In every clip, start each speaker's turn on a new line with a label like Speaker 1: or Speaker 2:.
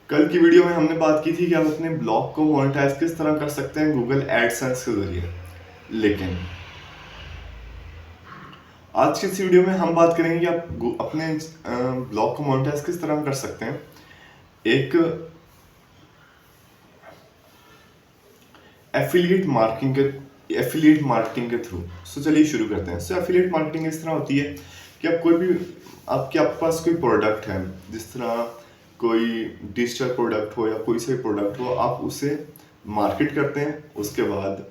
Speaker 1: कल की वीडियो में हमने बात की थी कि आप अपने ब्लॉग को मोनेटाइज किस तरह कर सकते हैं गूगल एडसेंस के जरिए। लेकिन आज की इस वीडियो में हम बात करेंगे कि आप अपने ब्लॉग को मोनेटाइज किस तरह कर सकते हैं एक एफिलिएट मार्केटिंग के थ्रू। सो चलिए शुरू करते हैं। सो एफिलिएट मार्केटिंग इस तरह होती है कि आप कोई भी आपके पास कोई प्रोडक्ट है, जिस तरह कोई डिजिटल प्रोडक्ट हो या कोई सा भी प्रोडक्ट हो, आप उसे मार्केट करते हैं। उसके बाद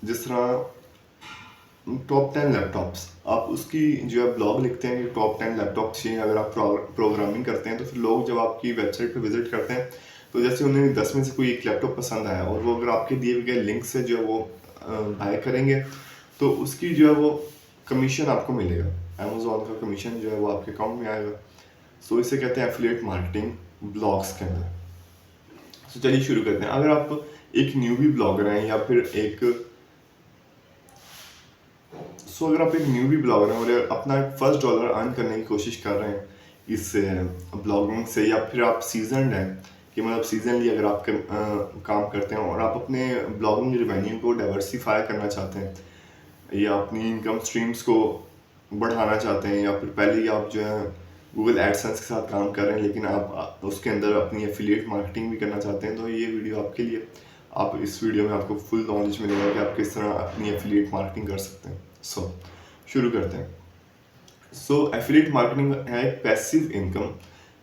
Speaker 1: जिस तरह टॉप 10 लैपटॉप्स, आप उसकी जो है ब्लॉग लिखते हैं कि टॉप 10 लैपटॉप चाहिए। अगर आप प्रोग्रामिंग करते हैं तो फिर लोग जब आपकी वेबसाइट पे विजिट करते हैं तो जैसे उन्हें 10 में से कोई एक लैपटॉप पसंद आया और वो अगर आपके दिए गए लिंक से जो है वो बाय करेंगे तो उसकी जो है वो कमीशन आपको मिलेगा। अमेजोन का कमीशन जो है वो आपके अकाउंट में आएगा। सो इसे कहते हैं एफिलिएट मार्केटिंग ब्लॉग्स के अंदर। तो चलिए शुरू करते हैं। अगर आप एक न्यूबी ब्लॉगर हैं या फिर अगर आप एक न्यूबी ब्लॉगर हैं और अपना फर्स्ट डॉलर अर्न करने की कोशिश कर रहे हैं इस ब्लॉगिंग से, या फिर आप सीजनड हैं कि मतलब सीजनली अगर आप काम करते हैं और आप अपने ब्लॉगिंग रेवेन्यू को डाइवर्सिफाई करना चाहते हैं या अपनी इनकम स्ट्रीम्स को बढ़ाना चाहते हैं, या फिर पहले ही आप जो है गूगल एडसेंस के साथ काम कर रहे हैं लेकिन आप उसके अंदर अपनी एफिलिएट मार्केटिंग भी करना चाहते हैं, तो ये वीडियो आपके लिए। आप इस वीडियो में आपको फुल नॉलेज मिलेगा कि आप किस तरह अपनी एफिलिएट मार्केटिंग कर सकते हैं। शुरू करते हैं। एफिलिएट मार्केटिंग है एक पैसिव इनकम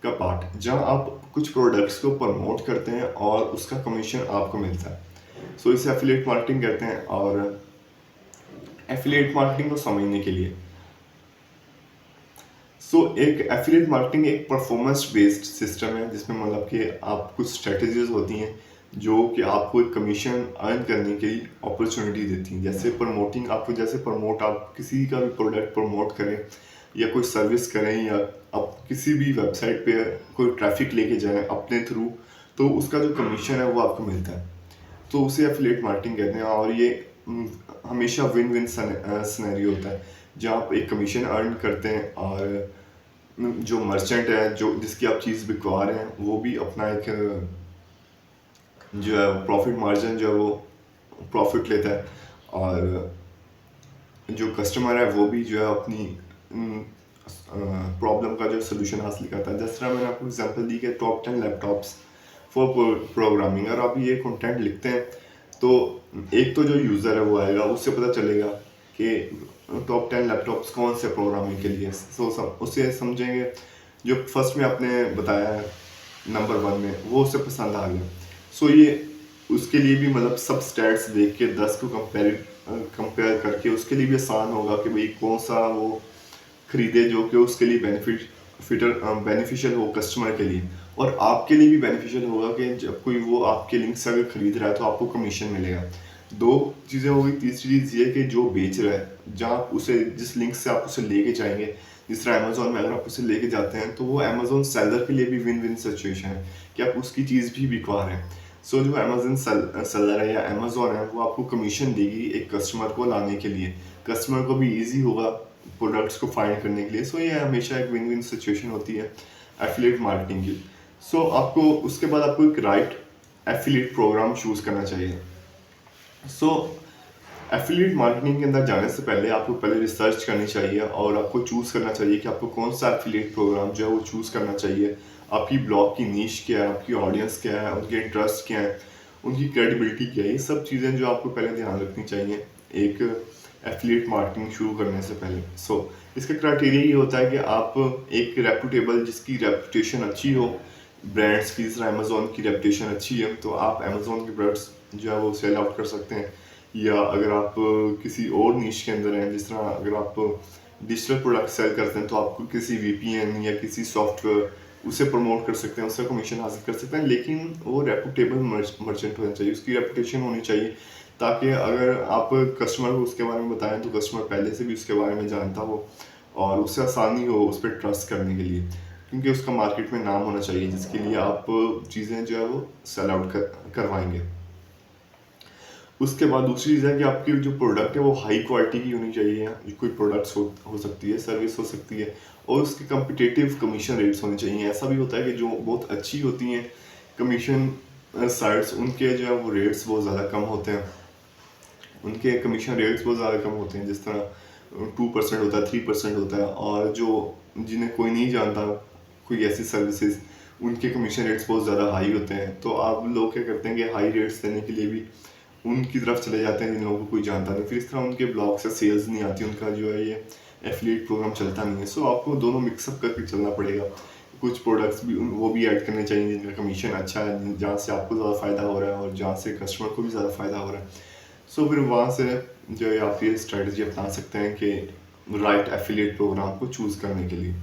Speaker 1: का पार्ट जहां आप कुछ प्रोडक्ट्स को प्रमोट करते हैं और उसका कमीशन आपको मिलता है। इसे एफिलिएट मार्केटिंग कहते हैं। और एफिलिएट मार्केटिंग को समझने के लिए एक एफिलिएट मार्केटिंग एक परफॉर्मेंस बेस्ड सिस्टम है जिसमें मतलब कि आप कुछ स्ट्रेटजीज होती हैं जो कि आपको एक कमीशन अर्न करने की अपॉर्चुनिटी देती हैं। जैसे प्रमोटिंग, आपको जैसे प्रमोट, आप किसी का भी प्रोडक्ट प्रमोट करें या कोई सर्विस करें या आप किसी भी वेबसाइट पे कोई ट्रैफिक लेके जाएं अपने थ्रू, तो उसका जो कमीशन है वो आपको मिलता है। तो उसे एफिलिएट मार्केटिंग कहते हैं। और ये हमेशा विन विन सिनेरियो होता है जहाँ आप एक कमीशन अर्न करते हैं और जो मर्चेंट है जो जिसकी आप चीज़ बिकवा रहे हैं वो भी अपना एक जो है प्रॉफिट मार्जिन जो है वो प्रॉफिट लेता है, और जो कस्टमर है वो भी जो है अपनी प्रॉब्लम का जो सोल्यूशन हासिल करता है। जिस तरह मैंने आपको एग्जांपल दी कि टॉप 10 लैपटॉप्स फॉर प्रोग्रामिंग, अगर आप ये कंटेंट लिखते हैं तो एक तो जो यूज़र है वो आएगा, उससे पता चलेगा कि टॉप 10 लैपटॉप्स कौन से प्रोग्रामिंग के लिए। उसे समझेंगे। जो फर्स्ट में आपने बताया है नंबर 1 में वो उसे पसंद आ गया। ये उसके लिए भी मतलब सब स्टैट्स देख के 10 को कंपेयर करके उसके लिए भी आसान होगा कि भाई कौन सा वो खरीदे जो कि उसके लिए बेनिफिशियल हो कस्टमर के लिए, और आपके लिए भी बेनिफिशियल होगा कि जब कोई वो आपके लिंक से अगर खरीद रहा है तो आपको कमीशन मिलेगा। दो चीज़ें होगी। तीसरी चीज़ ये कि जो बेच रहा है, जहाँ आप उसे जिस लिंक से आप उसे लेके जाएंगे, जिस तरह अमेजोन में अगर आप उसे लेके जाते हैं तो वो अमेजोन सेलर के लिए भी विन विन सिचुएशन है कि आप उसकी चीज़ भी बिकवा रहे हैं। जो अमेजोन सेलर है या अमेजोन है वो आपको कमीशन देगी एक कस्टमर को लाने के लिए। कस्टमर को भी ईजी होगा प्रोडक्ट्स को फाइंड करने के लिए। ये हमेशा एक विन विन सिचुएशन होती है एफिलिएट मार्केटिंग की। आपको उसके बाद आपको एक राइट एफिलिएट प्रोग्राम चूज करना चाहिए। एफिलिएट मार्केटिंग के अंदर जाने से पहले आपको पहले रिसर्च करनी चाहिए और आपको चूज करना चाहिए कि आपको कौन सा एफिलिएट प्रोग्राम जो है वो चूज करना चाहिए। आपकी ब्लॉग की नीश क्या है, आपकी ऑडियंस क्या है, उनके इंटरेस्ट क्या है, उनकी क्रेडिबिलिटी क्या है, ये सब चीज़ें जो आपको पहले ध्यान रखनी चाहिए एक एफिलिएट मार्केटिंग शुरू करने से पहले। इसका क्राइटेरिया ये होता है कि आप एक रेपुटेबल, जिसकी रेपुटेशन अच्छी हो, ब्रांड्स की, जिस तरह अमेजोन की रेपुटेशन अच्छी है तो आप अमेजोन के प्रोडक्ट्स जो है वो सेल आउट कर सकते हैं। या अगर आप किसी और नीश के अंदर हैं, जिस तरह अगर आप डिजिटल प्रोडक्ट सेल करते हैं तो आपको किसी वीपीएन या किसी सॉफ्टवेयर उसे प्रमोट कर सकते हैं, उसका कमीशन हासिल कर सकते हैं, लेकिन वो रेपुटेबल मर्चेंट होना चाहिए, उसकी रेपुटेशन होनी चाहिए ताकि अगर आप कस्टमर को उसके बारे में बताएं तो कस्टमर पहले से भी उसके बारे में जानता हो और उससे आसानी हो उस पर ट्रस्ट करने के लिए, क्योंकि उसका मार्केट में नाम होना चाहिए जिसके लिए आप चीज़ें जो है वो सेल आउट करवाएंगे। उसके बाद दूसरी चीज़ है कि आपकी जो प्रोडक्ट है वो हाई क्वालिटी की होनी चाहिए। कोई प्रोडक्ट्स हो सकती है, सर्विस हो सकती है, और उसके कम्पिटिटिव कमीशन रेट्स होने चाहिए। ऐसा भी होता है कि जो बहुत अच्छी होती हैं कमीशन साइट्स उनके जो है वो रेट्स बहुत ज़्यादा कम होते हैं, उनके कमीशन रेट्स बहुत ज़्यादा कम होते हैं, जिस तरह 2% होता है, 3% होता है। और जो जिन्हें कोई नहीं जानता कोई ऐसी सर्विसेज, उनके कमीशन रेट्स बहुत ज़्यादा हाई होते हैं। तो आप लोग क्या करते हैं कि हाई रेट्स देने के लिए भी उनकी तरफ चले जाते हैं जिन लोगों को कोई जानता नहीं, फिर इस तरह उनके ब्लॉग से सेल्स नहीं आती, उनका जो है ये एफिलिएट प्रोग्राम चलता नहीं है। सो आपको दोनों मिक्सअप करके चलना पड़ेगा। कुछ प्रोडक्ट्स भी वो भी ऐड करने चाहिए जिनका कमीशन अच्छा है, जहाँ से आपको ज़्यादा फ़ायदा हो रहा है और जहाँ से कस्टमर को भी ज़्यादा फ़ायदा हो रहा है। सो फिर वहाँ से जो है आप ये स्ट्रेटजी अपना सकते हैं कि राइट एफिलिएट प्रोग्राम को चूज़ करने के लिए।